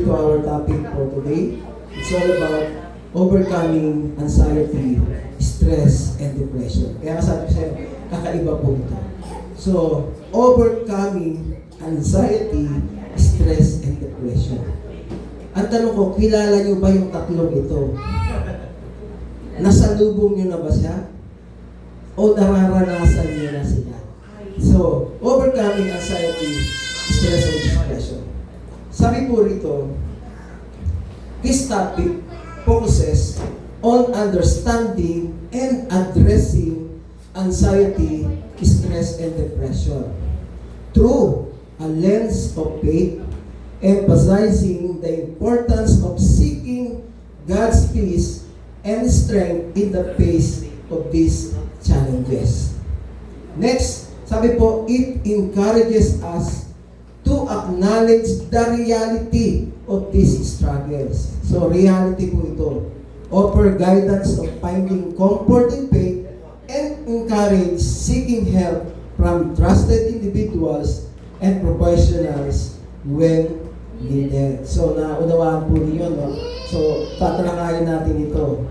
to our topic for today. It's all about overcoming anxiety, stress, and depression. Kaya sabi ko sa'yo, kakaiba po ito. So, overcoming anxiety, stress, and depression. Ang tanong ko, kilala niyo ba yung tatlong ito? Nasalubong niyo na ba siya? O nararanasan niyo na sila? So, overcoming anxiety, stress, and depression. Sabi po rito, this topic focuses on understanding and addressing anxiety, stress, and depression through a lens of faith, emphasizing the importance of seeking God's peace and strength in the face of these challenges. Next, sabi po, it encourages us to acknowledge the reality of these struggles. So, reality po ito. Offer guidance of finding comfort in faith and encourage seeking help from trusted individuals and professionals when needed. So, naunawaan po niyo, no? So, tatalakayin natin ito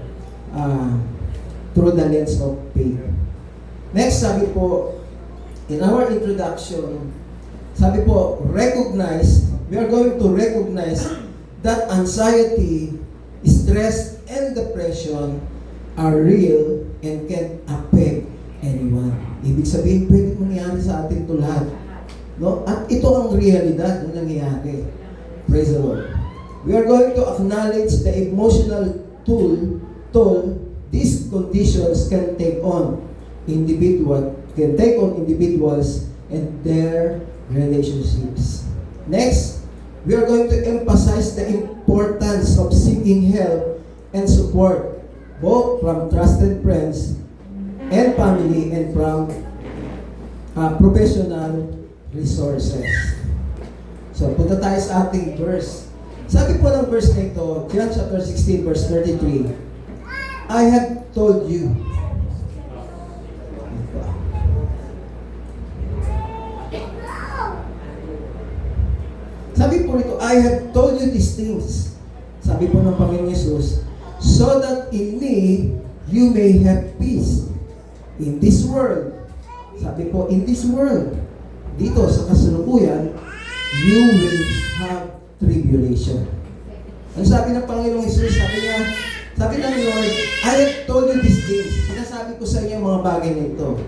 through the lens of faith. Next, sabi po, in our introduction, sabi po, we are going to recognize that anxiety, stress, and depression are real and can affect anyone. Ibig sabihin, pwede mangyari sa atin ito lahat. No? At ito ang realidad na nangyayari. Praise the Lord. We are going to acknowledge the emotional toll these conditions can take on individuals and their relationships. Next, we are going to emphasize the importance of seeking help and support both from trusted friends and family and from professional resources. So, punta tayo sa ating verse. Sabi po ng verse na ito, John chapter 16 verse 33, I have told you. Sabi po rito, I have told you these things. Sabi po ng Panginoon Yesus, so that in me, you may have peace. In this world, sabi po, in this world, dito sa kasalukuyan, you will have tribulation. Ang sabi ng Panginoon Yesus, sabi ng Lord, I have told you these things. Sinasabi ko sa inyo mga bagay na ito.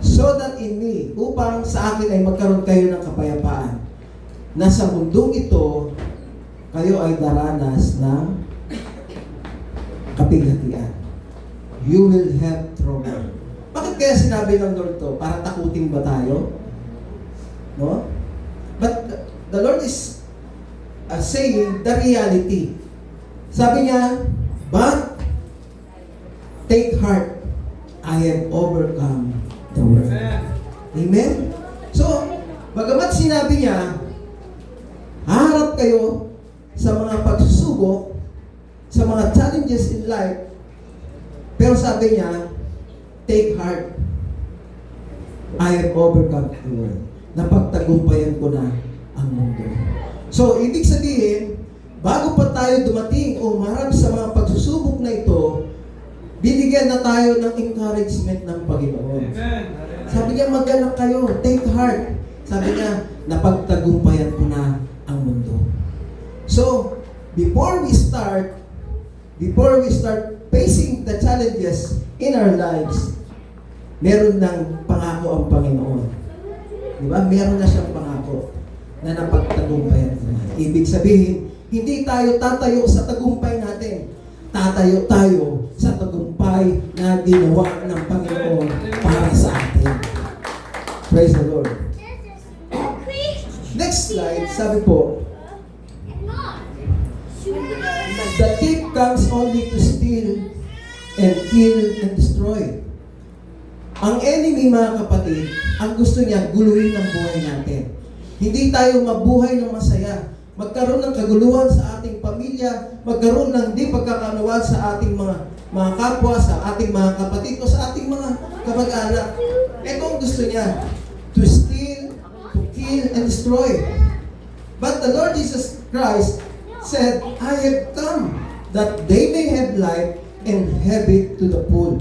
So that in me, upang sa akin ay magkaroon kayo ng kapayapaan. Na sa mundong ito, kayo ay daranas ng kapighatian. You will have trouble. Bakit kaya sinabi ng Lord to? Para takutin ba tayo? No? But the Lord is saying the reality. Sabi niya, but take heart, I have overcome the world. Amen? So, bagamat sinabi niya, haharap kayo sa mga pagsusubok, sa mga challenges in life, pero sabi niya, take heart, I have overcome the world. Napagtagumpayan ko na ang mundo. So, ibig sabihin, bago pa tayo dumating o marami sa mga pagsusubok na ito, binigyan na tayo ng encouragement ng Panginoon. Sabi niya, mag-alak kayo, take heart. Sabi niya, napagtagumpayan ko na ang mundo. So, before we start facing the challenges in our lives, meron ng pangako ang Panginoon. Di ba? Meron na siyang pangako na napagtagumpayan ko na. Ibig sabihin, hindi tayo tatayo sa tagumpay natin. Tatayo tayo sa tagumpay na ginawa ng Panginoon para sa atin. Praise the Lord. Next slide, sabi po, the thief comes only to steal and kill and destroy. Ang enemy, mga kapatid, ang gusto niya, guluhin ang buhay natin. Hindi tayo mabuhay ng masaya. Magkaroon ng kaguluhan sa ating pamilya, magkaroon ng di pagkakaunawaan sa ating mga kapwa, sa ating mga kapatid, o sa ating mga kamag-anak. Ito ang gusto niya, to steal, to kill, and destroy. But the Lord Jesus Christ said, I have come that they may have life and have it to the full.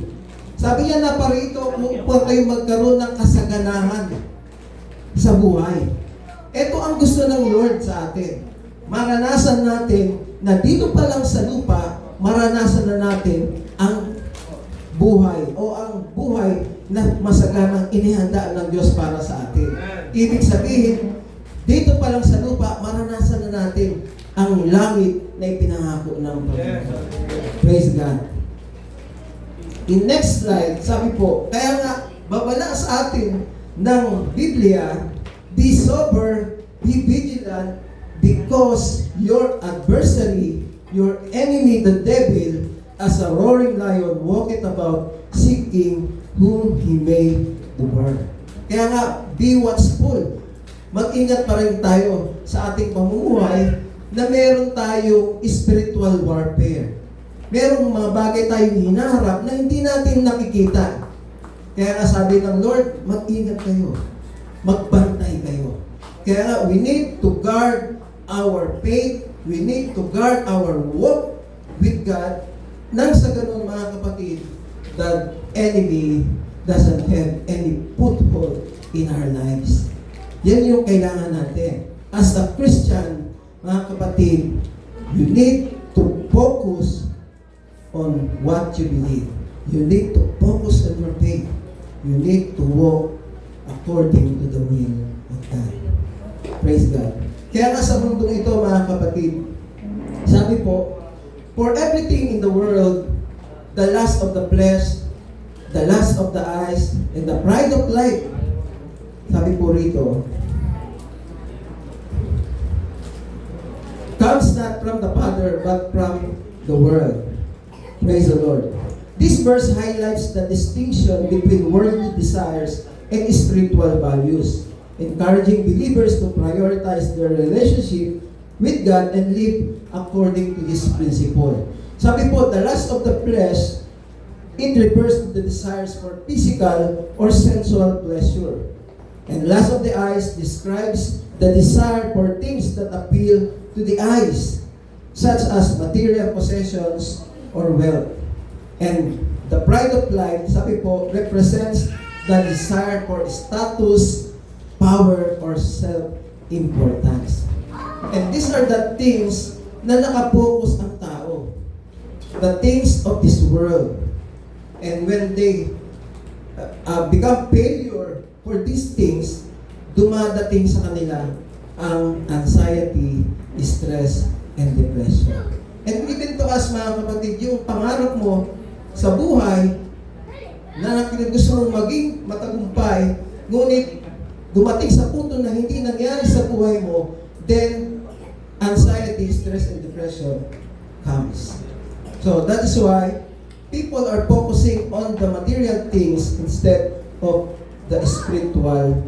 Sabi niya, naparito upang kayo magkaroon ng kasaganahan sa buhay. Ito ang gusto ng Lord sa atin. Maranasan natin na dito pa lang sa lupa, maranasan na natin ang buhay o ang buhay na masaganang inihanda ng Diyos para sa atin. Ibig sabihin, dito pa lang sa lupa, maranasan na natin ang langit na ipinangako ng Panginoon. Praise God. In next slide, sabi po, kaya nga, babala sa atin ng Biblia, be sober, be vigilant, because your adversary, your enemy, the devil, as a roaring lion, walketh about, seeking whom he may devour. Kaya nga, be watchful. Mag-ingat pa rin tayo sa ating pamumuhay na meron tayong spiritual warfare. Merong mga bagay tayong hinaharap na hindi natin nakikita. Kaya nga sabi ng Lord, mag-ingat kayo. Magbantay kayo. Kaya nga, we need to guard our faith. We need to guard our walk with God. Nang sa ganun, mga kapatid, the enemy doesn't have any foothold in our lives. Yan yung kailangan natin. As a Christian, mga kapatid, you need to focus on what you believe. You need to focus on your faith. You need to walk according to the will of God. Praise God. Kaya nga sa mundong ito, mga kapatid, sabi po, for everything in the world, the lust of the flesh, the lust of the eyes, and the pride of life, sabi po rito, comes not from the Father, but from the world. Praise the Lord. This verse highlights the distinction between worldly desires and spiritual values, encouraging believers to prioritize their relationship with God and live according to this principle. Sabi po, the lust of the flesh, it refers to the desires for physical or sensual pleasure. And lust of the eyes describes the desire for things that appeal to the eyes, such as material possessions or wealth. And the pride of life, sabi po, represents the desire for status, power, or self-importance. And these are the things na nakapokus ang tao. The things of this world. And when they become failure for these things, dumadating sa kanila ang anxiety, stress, and depression. And even to us, mga kapatid, yung pangarap mo sa buhay na gusto mong maging matagumpay, ngunit dumating sa punto na hindi nangyari sa buhay mo, then anxiety, stress, and depression comes. So that is why people are focusing on the material things instead of the spiritual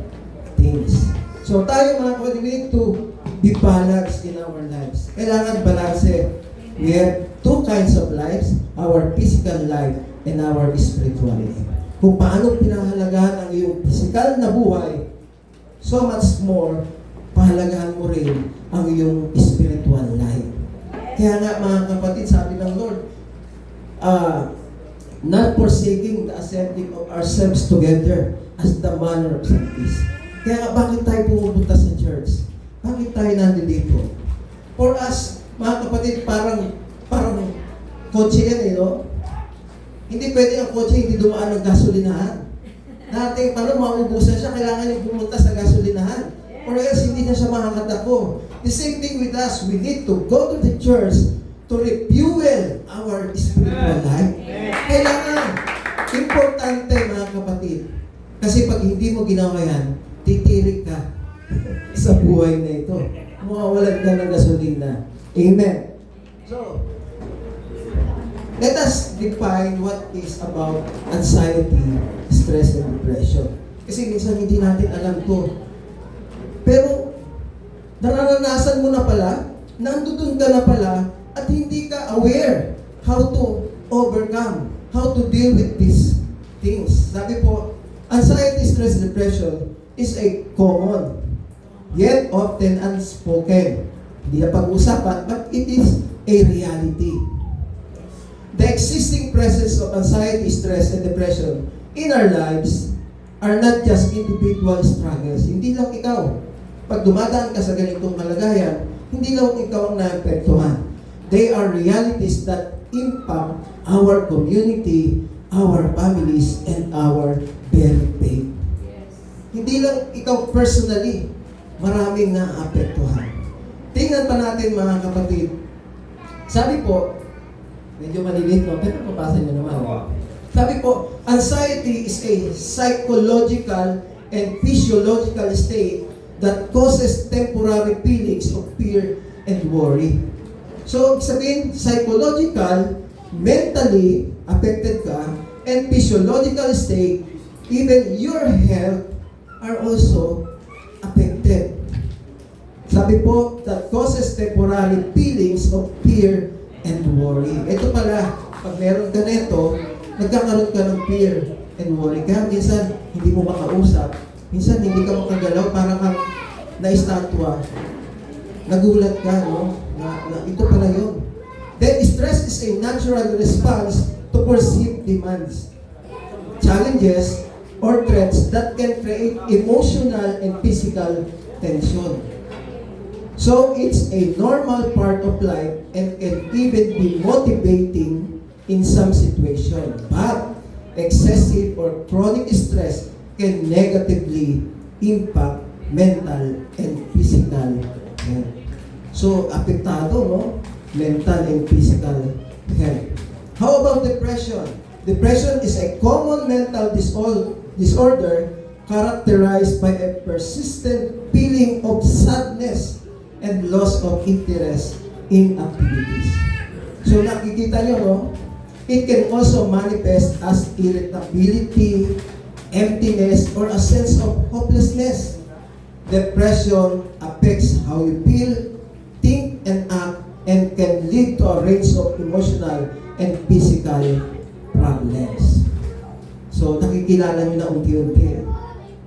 things. So tayo, mga kapatid, we need to be balanced in our lives. Kailangan balance. We have two kinds of lives, our physical life and our spirituality. Kung paano pinahalagahan ang iyong physical na buhay, so much more, pahalagahan mo rin ang iyong spiritual life. Kaya nga, mga kapatid, sabi ng Lord, not forsaking the assembling of ourselves together as the manner of some is. Kaya nga, bakit tayo pumupunta sa church? Bakit tayo nandito? For us, mga kapatid, parang kotse yan, no? Hindi pwede ang kotse hindi dumaan ng gasolinahan. Dati, paano mauubusan siya, kailangan yung pumunta sa gasolinahan. Or else, hindi na siya makakatakbo. The same thing with us. We need to go to the church to refuel our spiritual life. Kailangan. Importante, mga kapatid. Kasi pag hindi mo ginawa yan, titirik ka sa buhay na ito. Mawawalan ka ng gasolina. Amen. So, let us define what is about anxiety, stress, and depression. Kasi minsan hindi natin alam to. Pero, nararanasan mo na pala, nandun ka na pala, at hindi ka aware how to overcome, how to deal with these things. Sabi po, anxiety, stress, depression is a common yet often unspoken. Hindi na pag-usapan, but it is a reality. The existing presence of anxiety, stress, and depression in our lives are not just individual struggles. Hindi lang ikaw. Pag dumadaan ka sa ganitong kalagayan, hindi lang ikaw ang naapektuhan. They are realities that impact our community, our families, and our very faith. Hindi lang ikaw personally, maraming naapektuhan. Tingnan pa natin mga kapatid. Sabi po, medyo maliliit, no? Pero papasa nyo naman. Sabi po, anxiety is a psychological and physiological state that causes temporary feelings of fear and worry. So, sabihin, psychological, mentally affected ka, and physiological state, even your health are also affected. Sabi po, that causes temporary feelings of fear and worry. Ito pala, pag meron ka nito, nagkakaroon ka ng fear and worry. Kaya minsan, hindi mo makausap. Minsan, hindi ka makagalaw, parang kang na-estatwa. Nagulat ka, no? Na ito pala yun. Then, stress is a natural response to perceived demands, challenges, or threats that can create emotional and physical tension. So, it's a normal part of life and can even be motivating in some situations. But, excessive or chronic stress can negatively impact mental and physical health. So, apektado, no? Mental and physical health. How about depression? Depression is a common mental disorder characterized by a persistent feeling of sadness and loss of interest in activities. So nakikita nyo, no? It can also manifest as irritability, emptiness, or a sense of hopelessness. Depression affects how you feel, think, and act, and can lead to a range of emotional and physical problems. So nakikilala nyo na unti-unti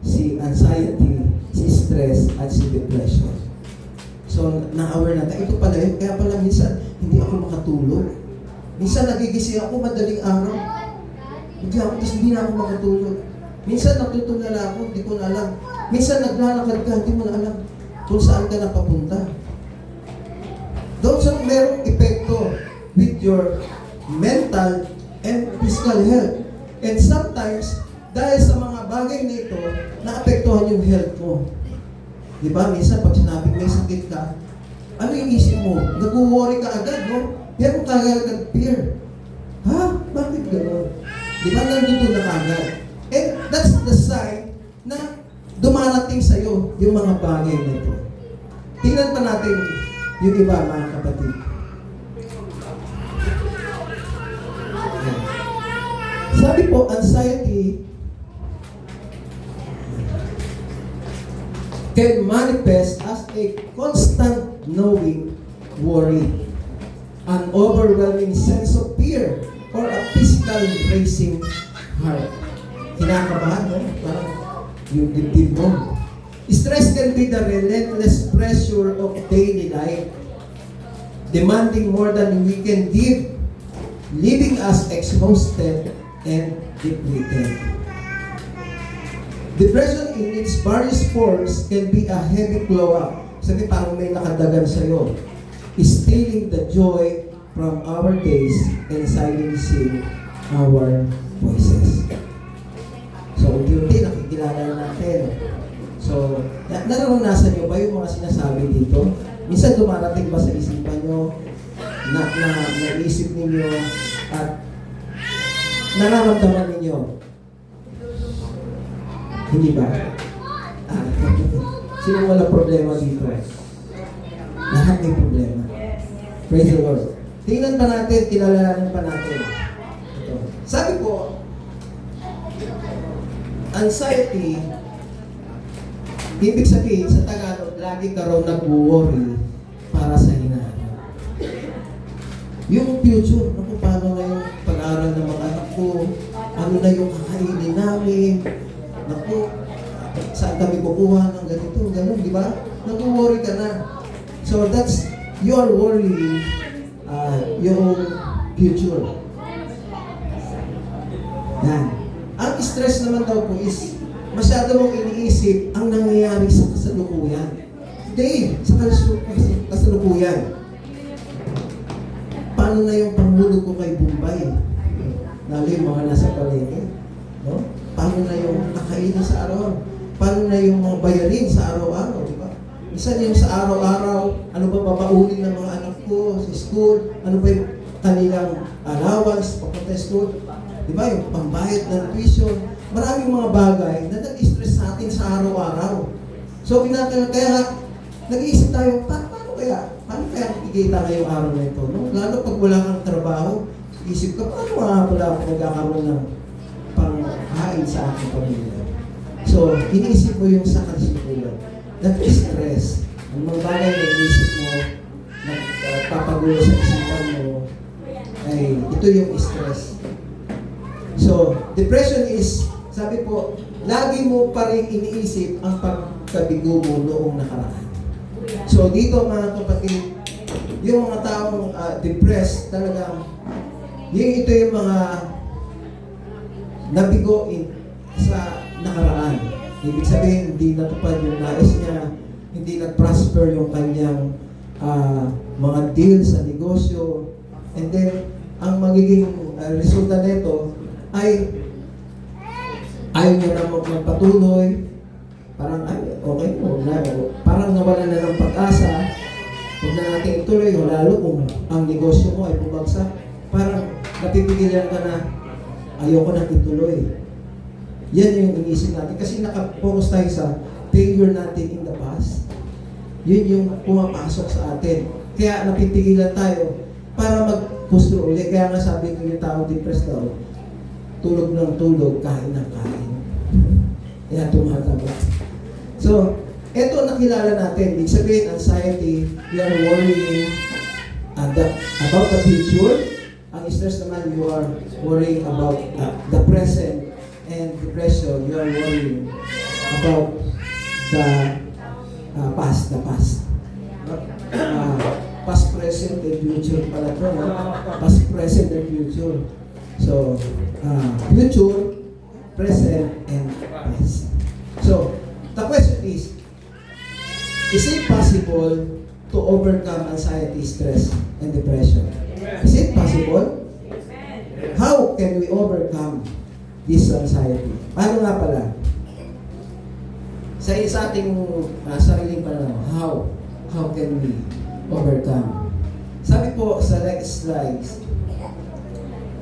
si anxiety, si stress, at si depression. So, na-aware natin, ito pala yun. Kaya pala minsan, hindi ako makatulog. Minsan, nagigising ako madaling araw. Hindi ako, tapos hindi na ako makatulog. Minsan, natutulala ako, hindi ko na alam. Minsan, naglalakad ka, hindi mo na alam kung saan ka napapunta. Doon sa merong epekto with your mental and physical health. And sometimes, dahil sa mga bagay na ito, naapektuhan yung health mo. Di ba? Minsan, pag sinabing may sakit ka, ano yung isip mo? Nag-worry ka agad, no? Meron ka agad fear. Ha? Bakit gano'n? Di ba? Nandito na agad. And that's the sign na dumarating sa'yo yung mga bagay na ito. Tingnan pa natin yung iba, mga kapatid. Sabi po, anxiety can manifest as a constant knowing worry, an overwhelming sense of fear, or a physical racing heart. Kinakabahan, no? Parang yung dibdib mo. Stress can be the relentless pressure of daily life, demanding more than we can give, leaving us exhausted and depleted. Depression in its various forms can be a heavy blow-up. Sabi parang may nakadagan sa'yo. Stealing the joy from our days and silencing our voices. So, unti-unti nakikilala natin. So, nararanasan nyo ba yung mga sinasabi dito? Minsan dumarating ba sa isipan nyo na naisip ninyo at nararamdaman ninyo? Hindi ba? Sino wala problema dito? Lahat may problema. Praise the Lord. Tingnan pa natin, kilalanan pa natin. Ito. Sabi ko, anxiety, ibig sabihin sa Tagalog, lagi ka raw nag-worry para sa hinahanap. Yung future, naku, paano na yung pag-aaral ng mga anak ko? Ano na yung kakainin namin? Naku, saan kami kukuha ng ganito, gano'n, di ba? nag-worry ka na. So that's, you are worrying yung future. Yan. Ang stress naman daw po is, masyado mong iniisip ang nangyayari sa kasalukuyan. Hindi, sa kasalukuyan. Paano na yung panghulog ko kay Bombay? Lalo yung mga nasa palengke. No? Paano na yung nakainin sa araw? Paano na yung mga bayarin sa araw-araw? Diba? Isa yung sa araw-araw, ano ba babaunin ng mga anak ko sa school? Ano ba yung kanilang allowance papunta sa school? Diba? Yung pambayad ng tuition. Maraming mga bagay na nag-stress sa atin sa araw-araw. So, kaya nag-iisip tayo, paano kaya kikita ngayong araw na ito? No? Lalo pag wala kang trabaho, isip ka, paano nga pala ako magkakaroon ng panghain sa aking pamilya? So, iniisip mo yung sa kasalukuyan. Nag-stress. Ang mga bagay na iniisip mo, nagpapagulo sa isipan mo, ay ito yung stress. So, depression is, sabi po, lagi mo pa rin iniisip ang pagkabigo mo noong nakaraan. So, dito mga kapatid, yung mga taong depressed, talagang, ito yung mga nabigo sa nakaraan. Ibig sabihin, hindi natupad yung nais niya, hindi nag-prosper yung kanyang mga deal sa negosyo. And then, ang magiging resulta nito ay ayaw niya na magpatuloy. Parang, ay, okay po, parang nawalan na ng pag-asa. Huwag na natin ituloy, lalo kung ang negosyo mo ay bumagsak. Parang napipigilan ka na, ayoko na ituloy. Yan yung inisip natin. Kasi nakapokus tayo sa failure natin in the past. Yun yung pumapasok sa atin. Kaya napipigilan tayo para mag-pusto ulit. Kaya nga sabi ko yung tao depressed daw, tulog ng tulog, kain ng kain. Kaya tumataba. So, eto nakilala natin. Ibig sabihin, anxiety, you are worrying about the future. Ang stress naman, you are worrying about the present. And depression, you are worrying about the past. Past, present, and future pala ito. Past, present, and future. So, future, present, and past. So, the question is it possible to overcome anxiety, stress, and depression? Is it possible? How can we overcome this anxiety? Paano nga pala? Sa ating sariling pananaw, how can we overcome? Sabi po sa next slides,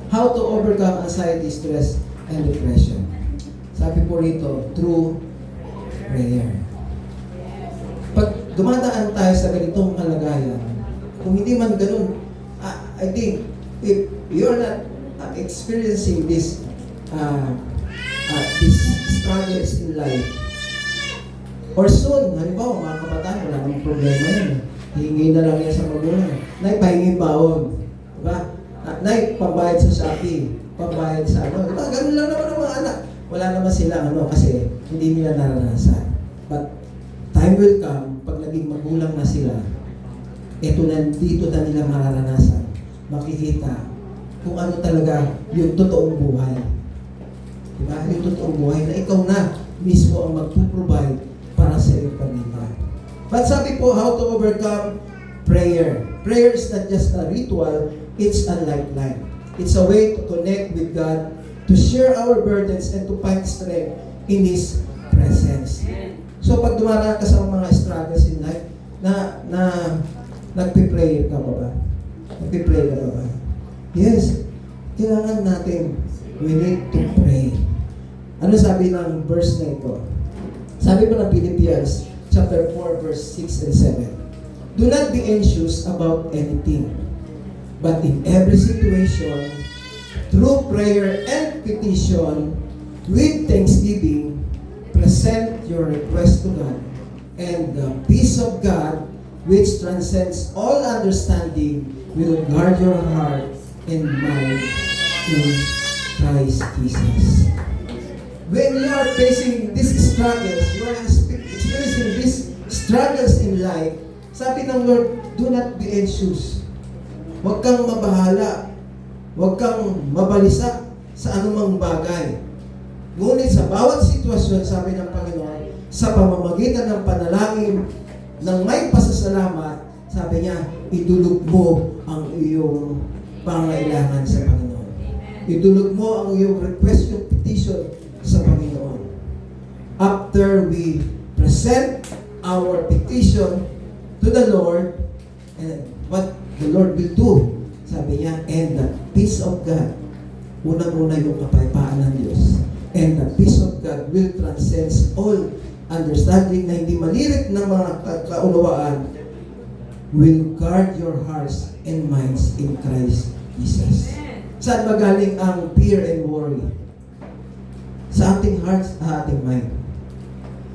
how to overcome anxiety, stress, and depression. Sabi po rito, through prayer. Pag dumadaan tayo sa ganitong kalagayan, kung hindi man ganun, I think, if you're not experiencing these struggles in life, or soon, halimbawa, mga kabataan, wala namang problema yun. Hihingi na lang yan sa magulang. Nay, pahingi baon. Diba? Nay, pambayad sa Shopee. Pambayad sa ano. Diba? Ganun lang naman ang mga anak. Wala naman sila kasi hindi nila naranasan. But time will come, pag naging magulang na sila, dito na nila mararanasan. Makikita kung ano talaga yung totoong buhay. Diba? Yung totoong buhay na ikaw na mismo ang magpuprovide para sa iyong pamilya. But sabi po, how to overcome prayer. Prayer is not just a ritual, it's a lifeline. It's a way to connect with God, to share our burdens, and to find strength in His presence. So pag dumaraan ka sa mga struggles in life, nagpipray ka ba? Nagpipray ka ba? Yes. Kailangan natin, we need to pray. Ano sabi ng verse na ito? Sabi po ng Philippians chapter 4 verse 6 and 7. Do not be anxious about anything, but in every situation, through prayer and petition, with thanksgiving, present your request to God, and the peace of God, which transcends all understanding, will guard your heart and mind in Christ Jesus. When you are facing these struggles, you are experiencing these struggles in life, sabi ng Lord, do not be anxious. Huwag kang mabahala. Huwag kang mabalisa sa anumang bagay. Ngunit sa bawat sitwasyon, sabi ng Panginoon, sa pamamagitan ng panalangin ng may pasasalamat, sabi niya, idulog mo ang iyong pangailangan sa Panginoon. Idulog mo ang iyong request, yung petition sa Panginoon. After we present our petition to the Lord, and what the Lord will do, sabi niya, and the peace of God, unang-una yung kapayapaan ng Diyos, and the peace of God will transcend all understanding na hindi malirik ng mga kaunawaan, will guard your hearts and minds in Christ Jesus. Saan magaling ang fear and worry? Sa ating hearts, sa ating mind.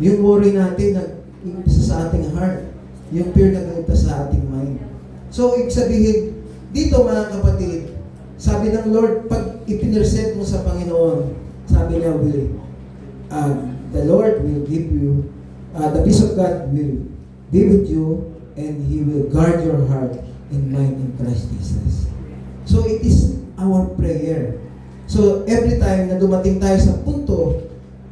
Yung worry natin, nag-iumpisa sa ating heart. Yung fear nag-iumpisa sa ating mind. So, ibig sabihin, dito mga kapatid, sabi ng Lord, pag ipinresent mo sa Panginoon, sabi niya, the Lord will give you, the peace of God will be with you, and He will guard your heart and mind in Christ Jesus. So, it is our prayer. So, every time na dumating tayo sa punto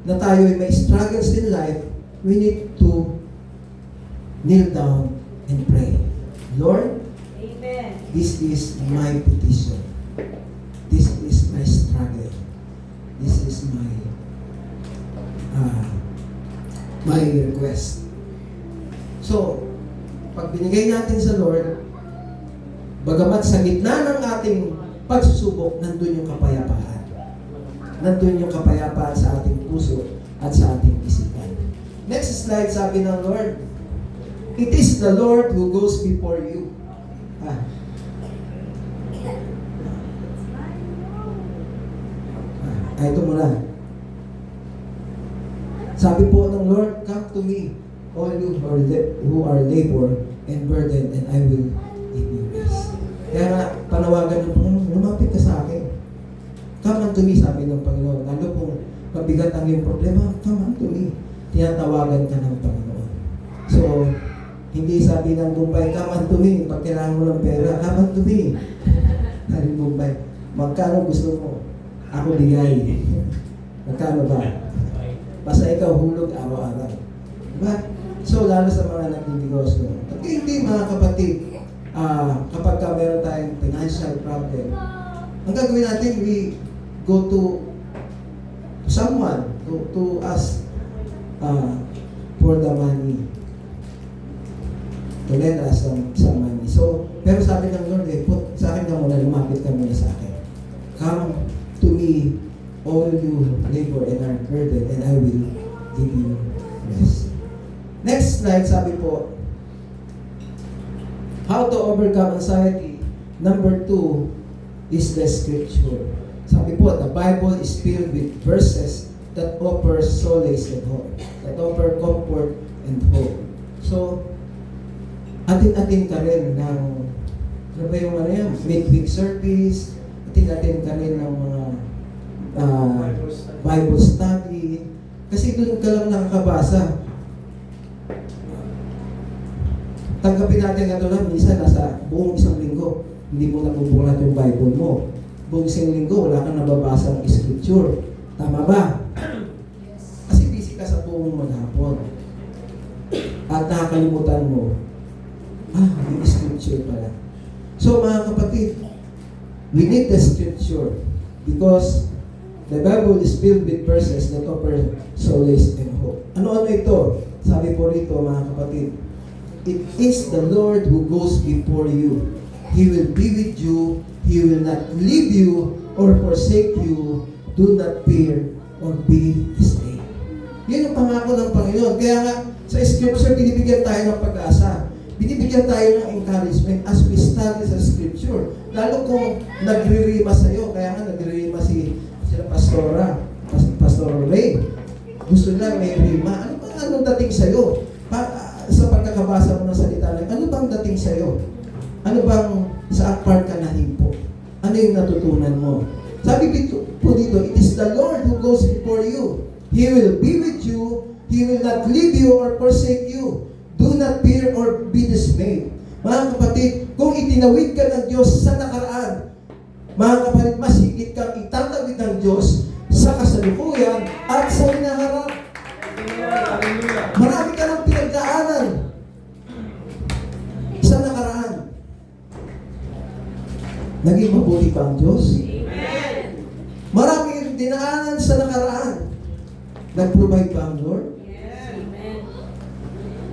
na tayo ay may struggles in life, we need to kneel down and pray. Lord, Amen. this is my petition. This is my struggle. This is my request. So, pag binigay natin sa Lord, bagamat sa gitna ng ating pagsusubok, nandun yung kapayapaan. Nandun yung kapayapaan sa ating puso at sa ating isipan. Next slide, sabi ng Lord, it is the Lord who goes before you. Ito muna. Sabi po ng Lord, come to me, all you who are labor and burdened, and I will give you rest. Kaya nga, panawagan ng Panginoon, lumapit ka sa akin. Come unto me, sabi ng Panginoon. Lalo kung mabigat ang iyong problema, come unto me. Tinatawagan ka ng Panginoon. So, hindi sabi ng Bombay, come unto me. Pag kailangan mo ng pera, come unto me. Sabi ng Bombay, magkano gusto mo? Ako bigay. Magkano ba? Basta ikaw hulog araw-araw. Diba? So, lalo sa mga nagdinegosyo. At hindi mga kapatid, kapag meron tayong financial problem, ang gagawin natin, we go to someone to ask for the money. To lend us some money. So, pero sabi ng Lord, put sa akin ka muna, lumapit ka muna sa akin. Come to me, all you labor and are burdened, and I will give you rest. Next slide, sabi po, how to overcome anxiety. Number 2 is the scripture. Sabi po, the Bible is filled with verses that offer solace and hope, that offer comfort and hope. So, atin-atin ka rin ng, ano ba yung ano yan, midweek service, atin-atin ka rin ng mga Bible study. Kasi doon ka lang nakakabasa. Tanggapin natin nga doon, minsan nasa buong isang linggo, hindi mo nabubulat yung Bible mo. Buong isang linggo, wala kang nababasa ng scripture. Tama ba? Kasi busy ka sa buong maghapon. At nakakalimutan mo, yung scripture pala. So mga kapatid, we need the scripture because the Bible is filled with verses that offer solace and hope. Ano-ano ito? Sabi po rito mga kapatid, it is the Lord who goes before you. He will be with you. He will not leave you or forsake you. Do not fear or be dismayed. Yan ang pangako ng Panginoon. Kaya nga, sa scripture, binibigyan tayo ng pag-asa. Binibigyan tayo ng encouragement as we study sa scripture. Lalo kung nagre-rima sa'yo. Kaya nga, nagre-rima sila Pastora, Pastor Ray. Gusto lang may rima. Anong dating sa'yo? Sa pagkakabasa mo ng salita lang, ano bang dating sa'yo? Ano bang sa part ka nahimpo? Ano yung natutunan mo? Sabi po dito, it is the Lord who goes before you. He will be with you. He will not leave you or forsake you. Do Do not fear or be dismayed. Mga kapatid, kung itinawid ka ng Diyos sa nakaraan, mga kapatid, mas higit kang itatawid ng Diyos sa kasalukuyan at sa hinaharap. Marami ka ng pinagdaanan sa nakaraan. Naging mabuti pa ang Diyos? Marami kang dinaanan sa nakaraan. Nag-provide ba ang Lord?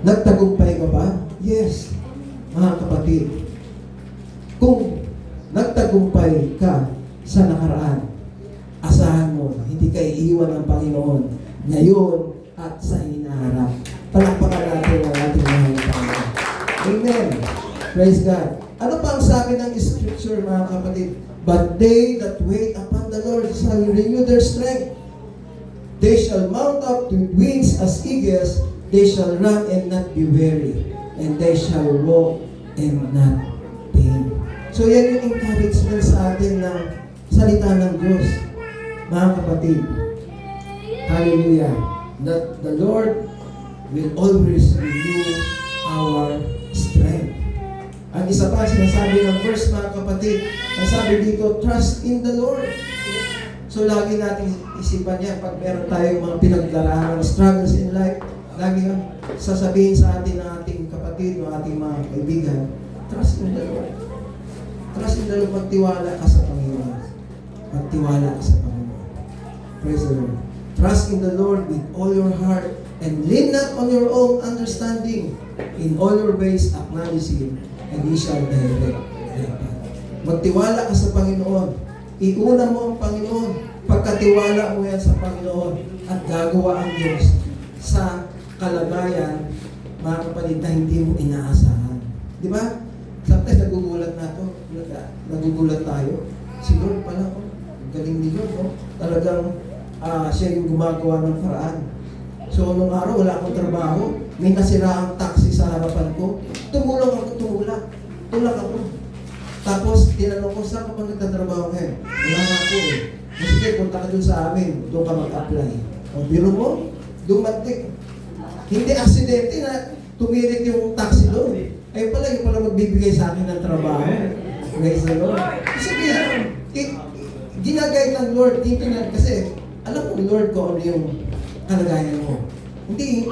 Nagtagumpay ka ba? Yes. Mga kapatid, kung nagtagumpay ka sa nakaraan, asahan mo, hindi ka iiwan ng Panginoon ngayon at sa hinaharap. Palakpakan natin ang ating mga Panginoon. Amen. Praise God. Ano pa ang sabi ng Scripture, mga kapatid? But they that wait upon the Lord shall renew their strength. They shall mount up with wings as eagles. They shall run and not be weary. And they shall walk and not faint. So yan yung encouragement sa atin ng salita ng Diyos. Mga kapatid, hallelujah, that the Lord will always renew our strength. Ang isa pa, sinasabi ng verse, mga kapatid, ang sabi dito, trust in the Lord. So lagi natin isipan yan, pag meron tayong mga pinagdaraanan, struggles in life, lagi sasabihin sa atin ng ating kapatid, ng ating mga kaibigan, trust in the Lord. Trust in the Lord, magtiwala ka sa Panginoon. Magtiwala ka sa Panginoon. Praise the Lord. Trust in the Lord with all your heart and lean not on your own understanding. In all your ways, acknowledge Him, and He shall direct your path. Magtiwala ka sa Panginoon. Iuna mo ang Panginoon. Pagkatiwala mo yan sa Panginoon at gagawa ang Diyos sa kalagayan, mga kapatid, na hindi mo inaasahan. Di ba? Sometimes nagugulat na to. Nagugulat tayo. Si Lord pala, oh, galing ni Lord, oh. Talagang siya yung gumagawa ng paraan. So, nung araw, wala akong trabaho. May nasiraang taxi sa harapan ko. Tulak ako. Tapos, tinanong ko, saan ka ba nagtatrabaho ngayon? Wala nga ako eh. Sige, punta ka dun sa amin. Doon ka mag-apply. O, biro mo, dumating. Hindi aksidente na tumirik yung taxi doon. Ay pala, yung pala magbibigay sa akin ng trabaho. Praise the Lord. Sige, ginagay ng Lord. Kasi, alam mo, Lord, kung ano yung kalagayan mo. Hindi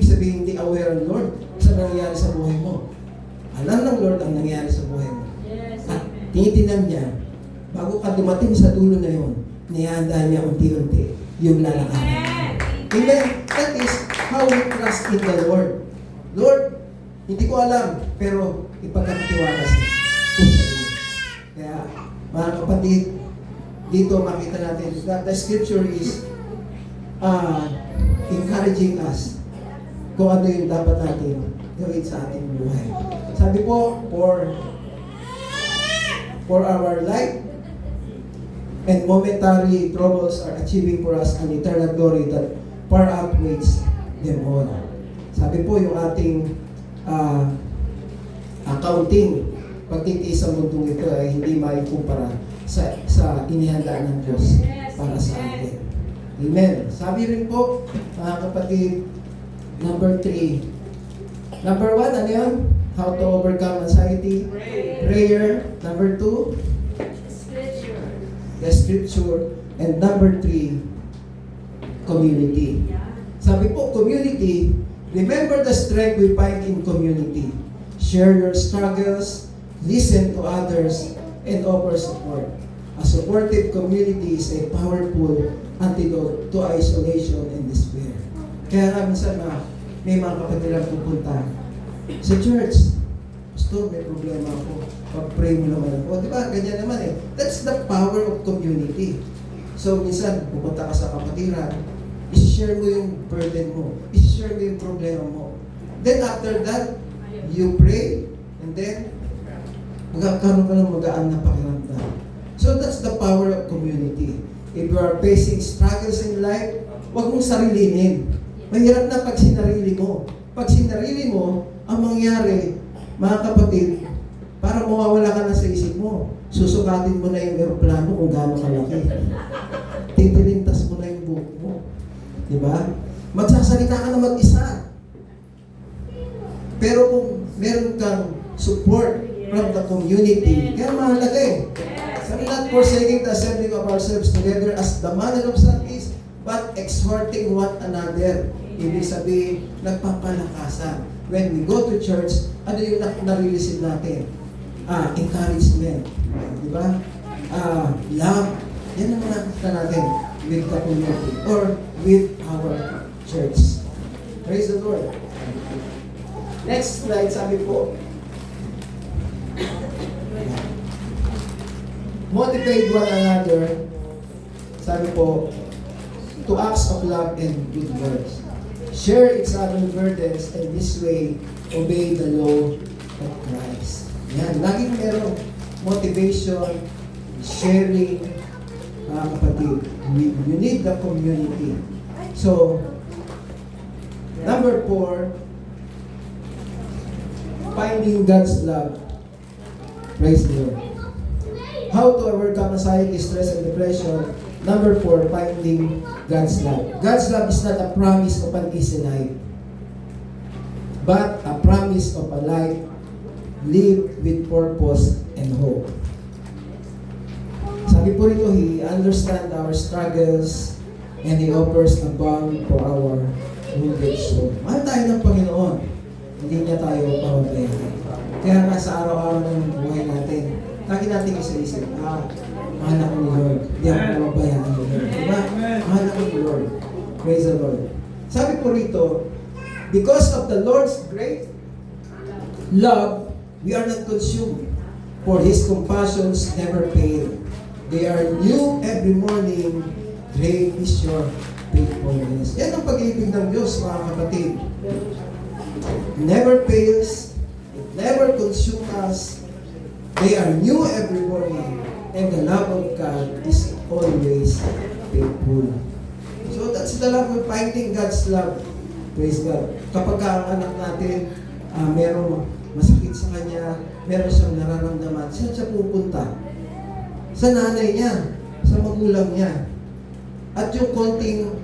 sabihin, hindi aware ng Lord sa nangyayari sa buhay mo. Alam ng Lord ang nangyayari sa buhay mo. At tinitingnan niya, bago ka dumating sa dulo na yun, nihanda niya unti-unti yung lalakaran. Amen. That is how we trust in the Lord. Lord, hindi ko alam, pero ipagkakatiwala ko sa iyo. Kaya, mga kapatid, dito makita natin that the scripture is encouraging us kung ano yung dapat natin gawin sa ating buhay. Sabi po, for our life and momentary troubles are achieving for us an eternal glory that far outweighs them all. Sabi po, yung ating accounting, pagtitiis sa mundong ito ay hindi maikumpara sa inihanda ng Diyos para sa atin. Amen. Sabi rin po, mga kapatid, number 3. Number 1, ano yun? How to overcome anxiety. Prayer. Number 2, the scripture. And number 3, community. Sabi po, community, remember the strength we find in community. Share your struggles, listen to others, and offer support. A supportive community is a powerful antidote to isolation and despair. Kaya nga minsan may mga kapatid lang pupunta sa church. Pastor, may problema ako. Pag-pray mo naman ako. Di ba? Ganyan naman eh. That's the power of community. So minsan, pupunta ka sa kapatiran, i-share mo yung burden mo. I-share mo yung problema mo. Then after that, you pray, and then magkakaroon ka ng magaan na pakiramdam. So that's the power of community. If you are facing struggles in life, huwag mong sarilinin. Mahirap na pag sinarili mo. Pag sinarili mo, ang mangyari, mga kapatid, para mawawala ka na sa isip mo, susukatin mo na yung aeroplano kung gaano kalaki. Titilintas mo na yung buhok mo. Diba? Magsasalita ka na mag-isa. Pero kung meron kang support from the community, kaya mahalaga eh. So, not forsaking the assembling of ourselves together as the manner of some is, but exhorting one another. Ibig sabihin, nagpapalakasan. When we go to church, ano yung nare-receive natin? Encouragement. Di ba? Love. Yan ang nakikita natin with the community or with our church. Praise the Lord. Next slide, sabi po, motivate one another, sabi po, to acts of love and good works. Share each other's burdens and this way, obey the law of Christ. Yan, laging merong motivation, sharing, kapatid. You need the community. So, number 4, finding God's love. Praise the Lord. How to overcome anxiety, stress, and depression. Number 4, finding God's love. God's love is not a promise of an easy life, but a promise of a life lived with purpose and hope. Sabi po rito, He understands our struggles and He offers a balm for our wounded soul. Mahal tayo ng Panginoon. Hindi niya tayo pababayaan. Kaya nga sa araw-araw ng buhay natin, lagi natin isa-isip, mahal ako ni Lord. Hindi ako pababayaan ni Lord. Diba? Mahal ako ni Lord. Praise the Lord. Sabi po rito, because of the Lord's great love, we are not consumed, for His compassions never fail. They are new every morning. Great is your faithfulness. Yan ang pag-ibig ng Diyos, mga kapatid. Never fails. It never consumes us. They are new every morning. And the love of God is always faithful. So that's the love of finding God's love. Praise God. Kapag ang anak natin, merong masakit sa kanya, meron siyang nararamdaman, saan siya pupunta? Sa nanay niya, sa magulang niya. At yung konting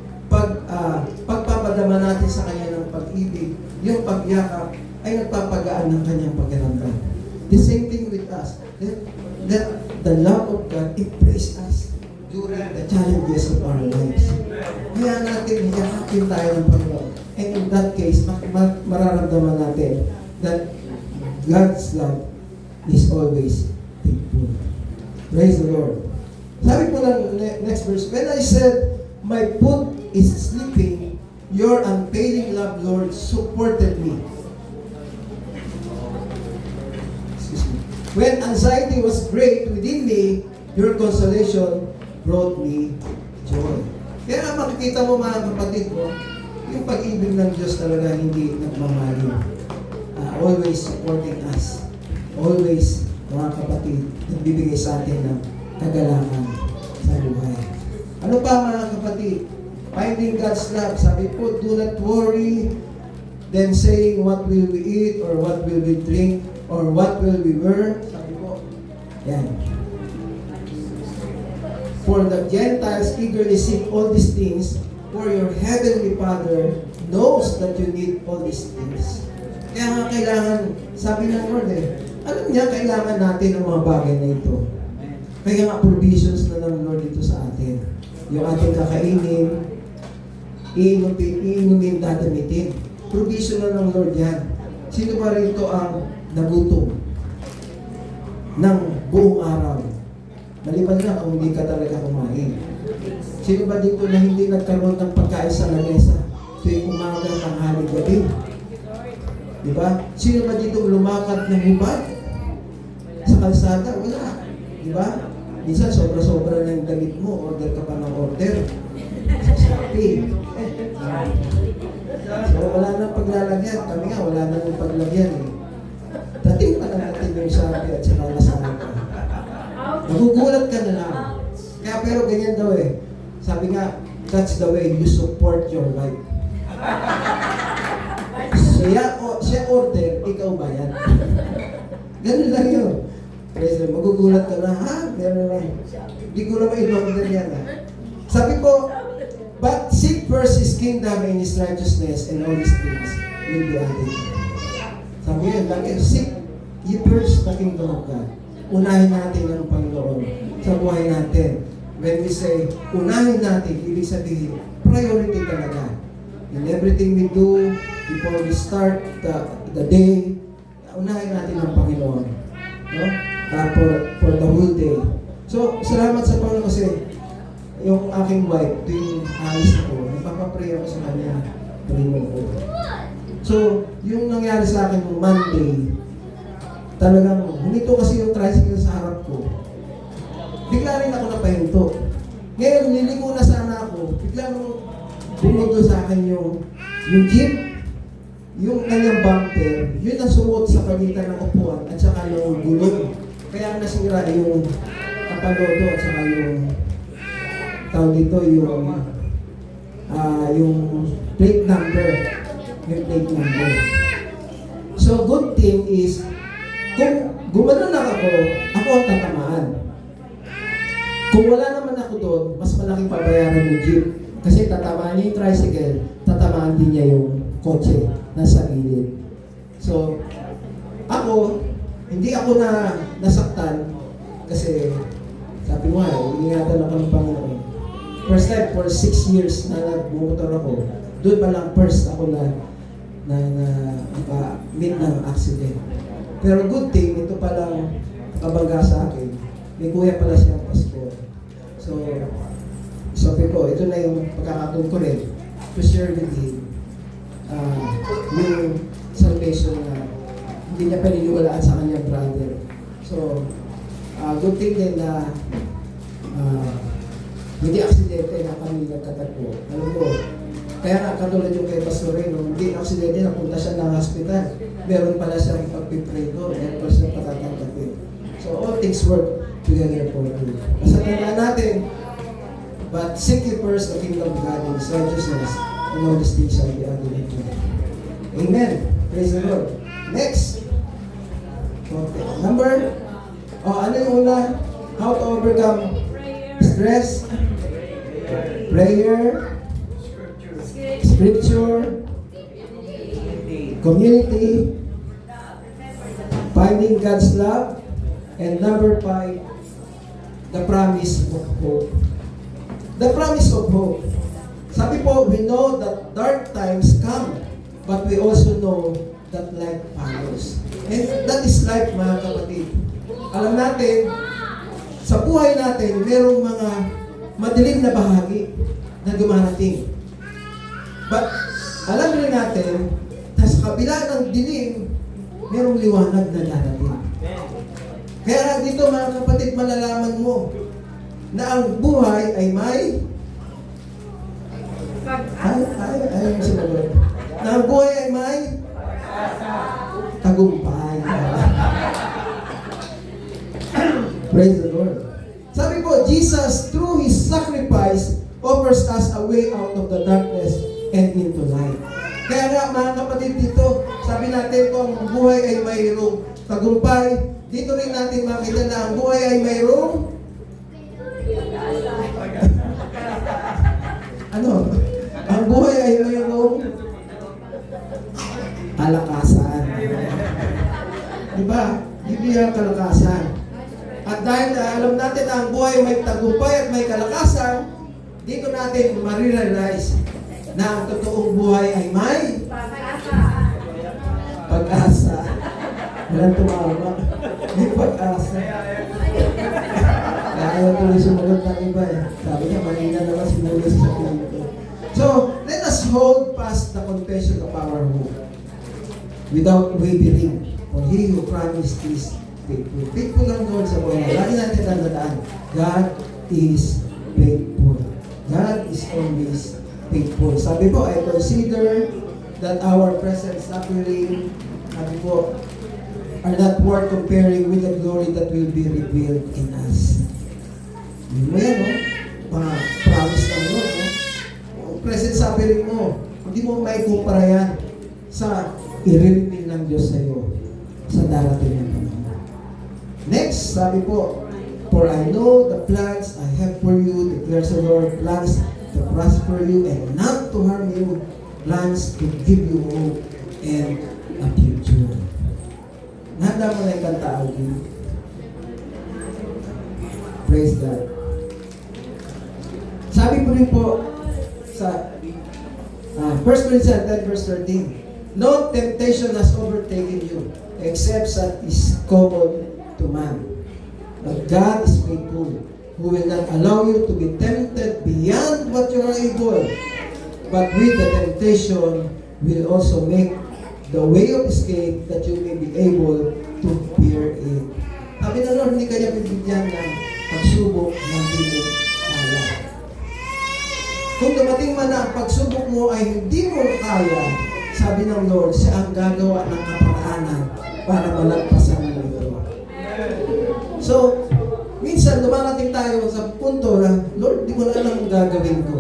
pagpapadama natin sa kanya ng pag-ibig, yung pagyakap, ay nagpapagaan ng kanyang pakiramdam. The same thing with us. That the love of God embrace us during the challenges of our lives. Kaya natin, yakapin tayo ng Panginoon. And in that case, mararamdaman natin that God's love is always faithful. Praise the Lord. Sabi po ng next verse, when I said, my foot is slipping, your unfailing love, Lord, supported me. Excuse me. When anxiety was great within me, your consolation brought me joy. Kaya makikita mo, mga kapatid ko, yung pag-ibig ng Diyos talaga hindi nagmamalim. Always supporting us. Always, mga kapatid, nagbibigay sa atin ng kagalakan sa buhay. Ano pa, mga kapatid? Finding God's love. Sabi po, do not worry, then saying what will we eat, or what will we drink, or what will we wear. Sabi po, yan. For the Gentiles eagerly seek all these things, for your heavenly Father knows that you need all these things. Kaya nga kailangan, sabi ng Lord alam niya, kailangan natin ang mga bagay na ito. Kaya nga provisions na ng Lord dito sa atin. Yung ating kakainin, iinumin, dadamitin. Provision na ng Lord yan. Sino ba rito ang nagutom ng buong araw? Maliban na kung hindi ka talaga kumain. Sino ba dito na hindi nagkaroon ng pagkain sa lamesa tuwing umaga, tanghali, gabi? Diba? Sino ba dito lumakad ng hubad? Sa kalsada? Wala. Diba? Minsan, sobra-sobra na yung damit mo, order ka pa ng order. Sa Shopee. So, wala nang paglalagyan. Kami nga, wala nang paglagyan eh. Dating pa na natin yung Shopee at saka Lazada ka. Nagugulat ka na lang. Kaya pero ganyan daw eh. Sabi nga, that's the way you support your life. Siya order, ikaw bayad. Ganun lang yun. Praise the Lord. Magugulat ka na, meron lang. Hindi ko na ma-order yan. Sabi ko, but seek first His kingdom and His righteousness, and all these things will be added. Sabi yun, lagi, seek ye first the kingdom of God. Unahin natin ang Panginoon sa buhay natin. When we say, unahin natin, ibig sabihin, priority talaga. In everything we do, before we start the day, unahin natin ang Panginoon. No? For the whole day. So, salamat sa Panginoon kasi yung aking wife, tuwing alis ako, nagpapapray ako sa kanya, pray mo ko. So, yung nangyari sa akin nung Monday, talagang, humito kasi yung tricycle sa harap ko. Bigla rin ako napahinto. Ngayon, liliko na sana ako, bigla nung bumudo sa akin yung jeep, yung kanyang bumper, yun ang sumuot sa pagitan ng upuan at saka yung gulong. Kaya nasira yung kapalodo at saka yung tawag dito, yung plate number. Yung plate number. So, good thing is, kung gumano na ako ang tatamaan. Kung wala naman ako doon, mas malaking pabayaran yung jeep. Kasi tatamaan niya yung tricycle, tatamaan din niya yung kotse na sa gilid. So, ako, hindi ako nasaktan kasi sabi mo ingatan ako ng Panginoon. First time for 6 years na nagbumotor ako, doon pa lang first ako na meet ng accident. Pero good thing, ito palang kabangga sa akin. May kuya pala siyang pastor. So, sabi ko, ito na yung pagkakataon ko rin to share with him yung salvation na hindi niya paniniwalaan sa kanyang brother. So, good thing din na hindi aksidente na kami nagkatagpo. Alam mo, kaya nga katulad yung kay Pastor Reno, hindi aksidente, napunta siya ng hospital. Meron pala siyang pagpipray doon, meron pala siyang patatanggapin. So, all things work together for good. Basta tandaan natin, but seek ye first the kingdom of God and His righteousness, and all these things shall be added unto you. Amen. Praise the Lord. Next. Okay. Ano yung una? How to overcome stress? Prayer. Scripture. Community. Finding God's love. And number 5, the promise of hope. The promise of hope. Sabi po, we know that dark times come, but we also know that light follows. And that is life, mga kapatid. Alam natin, sa buhay natin, merong mga madilim na bahagi na dumarating. But alam rin natin, na sa kabila ng dilim, merong liwanag na darating. Kaya dito, mga kapatid, malalaman mo na ang buhay ay may ay sinagot. Na ang buhay ay may tagumpay. Praise the Lord. Sabi po, Jesus, through His sacrifice, offers us a way out of the darkness and into light. Kaya nga, mga kapatid, dito, sabi natin kung ang buhay ay mayroong tagumpay, dito rin natin makita na ang buhay ay mayroong ang buhay ay mayroong kalakasan. Diba? Bibigyan kalakasan. At dahil alam natin na ang buhay may tagumpay at may kalakasan, dito natin marirealize na ang totoong buhay ay may pag-asa. Walang tumawa. May pag-asa. Ayaw tuloy sumunod ng iba eh. Sabi niya, manina naman sinulog sa pinito. So, let us hold fast the confession of our hope without wavering. For He who promised is faithful. Faithful ang Lord sa buhay. Lagi natin tandaan, God is faithful. God is always faithful. Sabi po, I consider that our present suffering, sabi po, are not worth comparing with the glory that will be revealed in us. Yun mo yan, no? Mga promise ng Lord, no? Ang present suffering mo, hindi mo maikumpara yan sa i-reveal ng Diyos sa iyo sa darating na panahon. Next, sabi po, for I know the plans I have for you, declares the Lord, plans to prosper you and not to harm you, plans to give you hope and a future. Nahanda mo na yung kanta, Alvin. Praise God. Sabi po rin po sa 1 Corinthians 10 verse 13, no temptation has overtaken you except that is common to man. But God is faithful, who will not allow you to be tempted beyond what you are able, but with the temptation will also make the way of escape that you may be able to bear it. Sabi na Lord, hindi kanya bibigyan ng pagsubok ng hindi mo kaya. Kung dumating man na ang pagsubok mo ay hindi mo kaya, sabi ng Lord, siya ang gagawa ng kaparaanan para malagpasan mo ito. So, minsan dumarating tayo sa punto na, Lord, hindi ko na alam ang gagawin ko.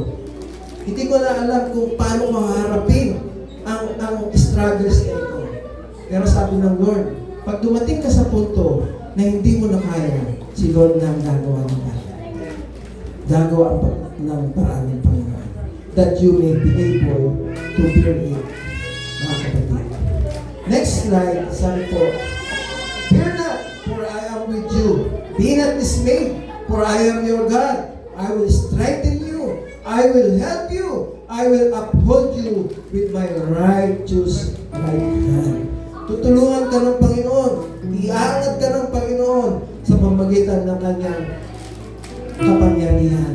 Hindi ko na alam kung paano maharapin ang struggles na ito. Pero sabi ng Lord, pag dumating ka sa punto na hindi mo na kaya, si Lord na ang gagawa ng paraan. Gagawa ng paraan ng Panginoon. That you may be able to bear it, mga kapatid. Next slide, sabi po, fear not, for I am with you. Be not dismayed, for I am your God. I will strengthen you. I will help you. I will uphold you with my righteous right hand. Tutulungan ka ng Panginoon. Iangat ka ng Panginoon sa pamamagitan ng kanyang kapangyarihan.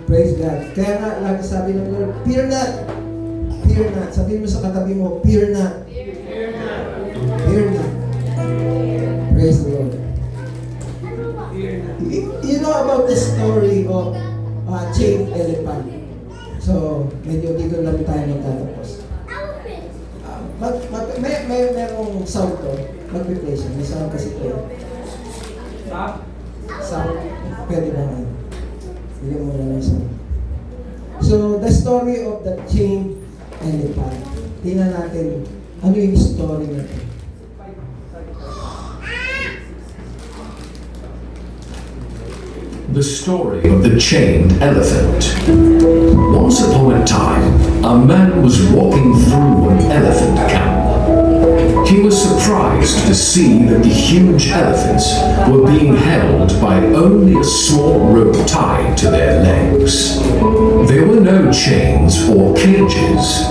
Praise God. Kaya nga, lagi sabi ng Lord, fear not. Fear not. Sabihin mo sa katabi mo, fear not. Fear not. Fear not. Praise the Lord. Fear not. You know about the story of chained elephant. So, medyo dito lang tayo magtatapos. Merong sound to. Mag-replay siya. May sound kasi to. Sound. Pwede ba nga? Bigyan mo na lang sound. So, the story of the chained elephant. Tingnan natin ano yung story nito. The story of the chained elephant. Once upon a time, a man was walking through an elephant camp. He was surprised to see that the huge elephants were being held by only a small rope tied to their legs. There were no chains or cages.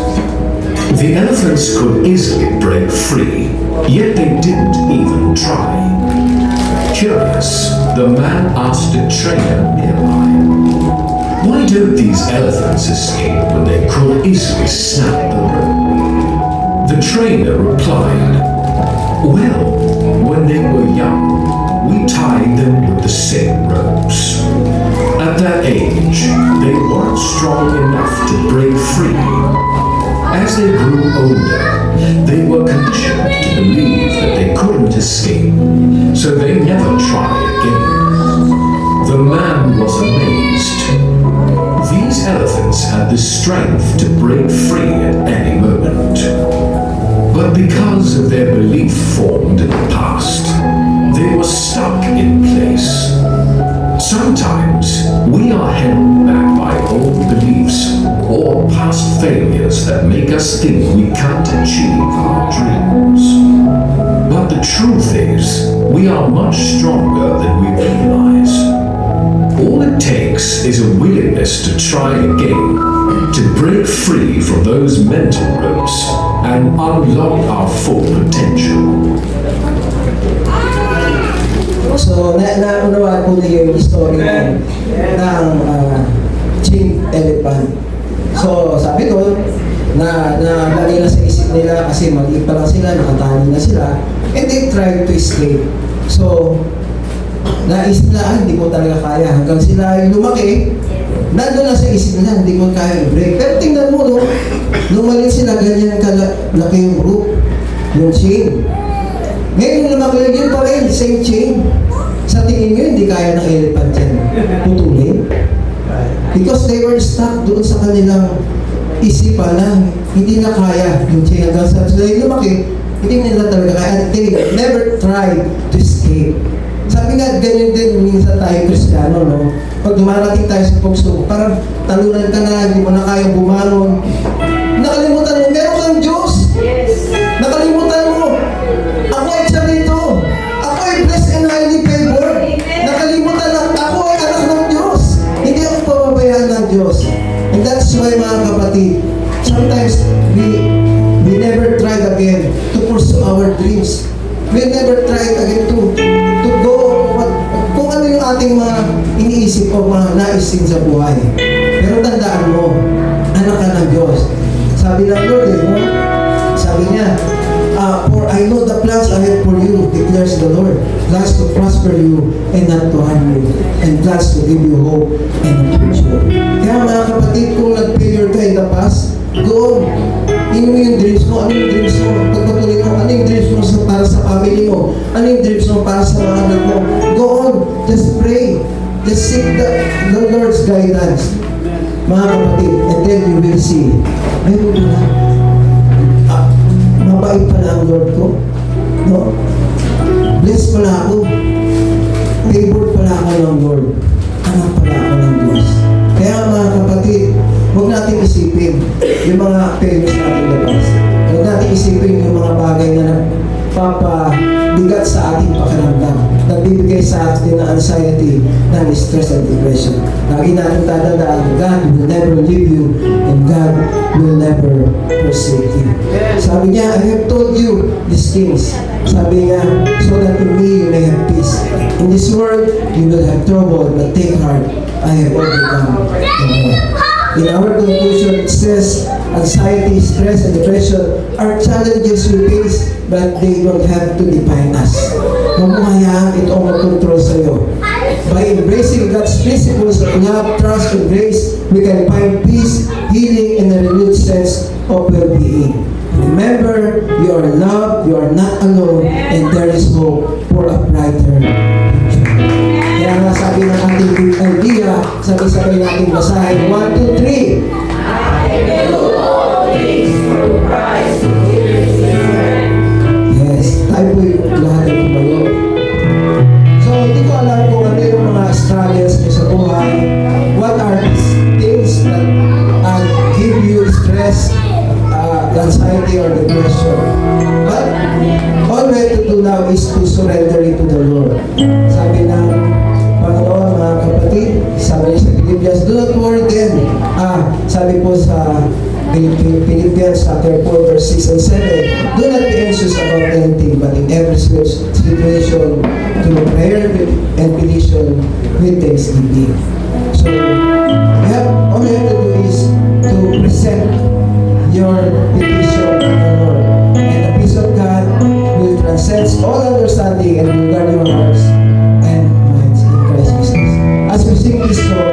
The elephants could easily break free, yet they didn't even try. Curious, the man asked a trainer nearby, "Why don't these elephants escape when they could easily snap the rope?" The trainer replied, "Well, when they were young, we tied them with the same ropes. At that age, they weren't strong enough to break free. As they grew older, they were conditioned to believe that they couldn't escape, so they never tried again." The man was amazed. These elephants had the strength to break free at any moment. But because of their belief formed in the past, they were stuck in place. Sometimes we are held back by old beliefs or past failures that make us think we can't achieve our dreams. But the truth is, we are much stronger than we realize. All it takes is a willingness to try again, to break free from those mental ropes and unlock our full potential. So, naunawaan po niyo yung story ng chained elephant. So, sabi ko, na lagi na sa isip nila kasi maliit pa lang sila, nakatali na sila, and they try to escape. So, naisip na, hindi ko talaga kaya. Hanggang sila yung lumaki, nandun na sa isip nila, hindi ko kaya i-break. Pero tingnan mo, no, nung maliit sila, ganyan kalaki yung rope, yung chain. Ngayon, lumaki yun pa rin, same chain. Sa tingin nyo, hindi kaya ng elephant yan putulin. Because they were stuck doon sa kanilang isipan na hindi na kaya yung chain. Hanggang sa sila yung lumaki, hindi nila talaga kaya. And they never tried to escape. Sabi nga, ganyan din minsan tayo Kristiyano, no? Pag dumarating tayo sa pagsubok, parang talunan ka na, hindi mo na kaya bumangon. Nakalimutan mo, meron kang Diyos. Yes. Nakalimutan mo, ako ay siya dito. That's why mga kapatid, sometimes we never tried again to pursue our dreams. We never tried again to go kung ano yung ating mga iniisip o mga naisin sa buhay. Pero tandaan mo, anak ka ng Diyos. Sabi ng Lord, no? Sabi niya, for I know the plans I have for you, declares the Lord. Plans to prosper you and not to harm you. And plans to give you hope and a future. Kaya mga kapatid, kung nag-failure ka in the past, go on. Ano yung dreams mo? Ano yung dreams mo? Pagpatuloy mo, ano yung dreams mo para sa family mo? Ano yung dreams mo para sa mga anak mo? Go on. Just pray. Just seek the Lord's guidance. Mga kapatid, and then you will see. Ayun pala. Mabait pala ang Lord ko. No? Blessed pala ako. Favored pala ako ng Lord. Anak pala ako ng Diyos. Kaya mga kapatid, huwag natin isipin yung mga failures natin labas. Huwag natin isipin yung mga bagay na nagpapabigat sa ating pakiramdam. Nagbibigay sa atin ng anxiety, ng stress and depression. Lagi natin tatandaan, God will never leave you and God will never forsake you. Sabi niya, I have told you these things. Sabi niya, so that in me you may have peace. In this world, you will have trouble, but take heart, I have overcome the world. In our conclusion, it says, anxiety, stress, and depression are challenges we face, but they don't have to define us. Huwag mo hayaan ito ang mag-control sa'yo. By embracing God's principles of love, trust, and grace, we can find peace, healing, and a renewed sense of well-being. Remember, you are loved, you are not alone, and there is hope for a brighter future. Kaya nga sabi ng ating big idea, sabay-sabay natin basahin. 1, 2, 3. Yes, tayo po yung lahat ng tumayo. So, hindi ko alam kung ano yung mga struggles niyo sa buhay. What are these things that give you stress, anxiety, or depression? But, all we have to do now is to surrender it to the Lord. Sabi ng Panginoon, mga kapatid, sabi niya sa Philippians, do not worry then. Sabi po sa Philippians chapter 4, verse 6 and 7, do not be anxious about anything, but in every situation, through prayer and petition with thanksgiving. So, all you have to do is to present your petition to the Lord. And the peace of God will transcend all understanding and will guard your hearts and minds in Christ Jesus. As we sing this song,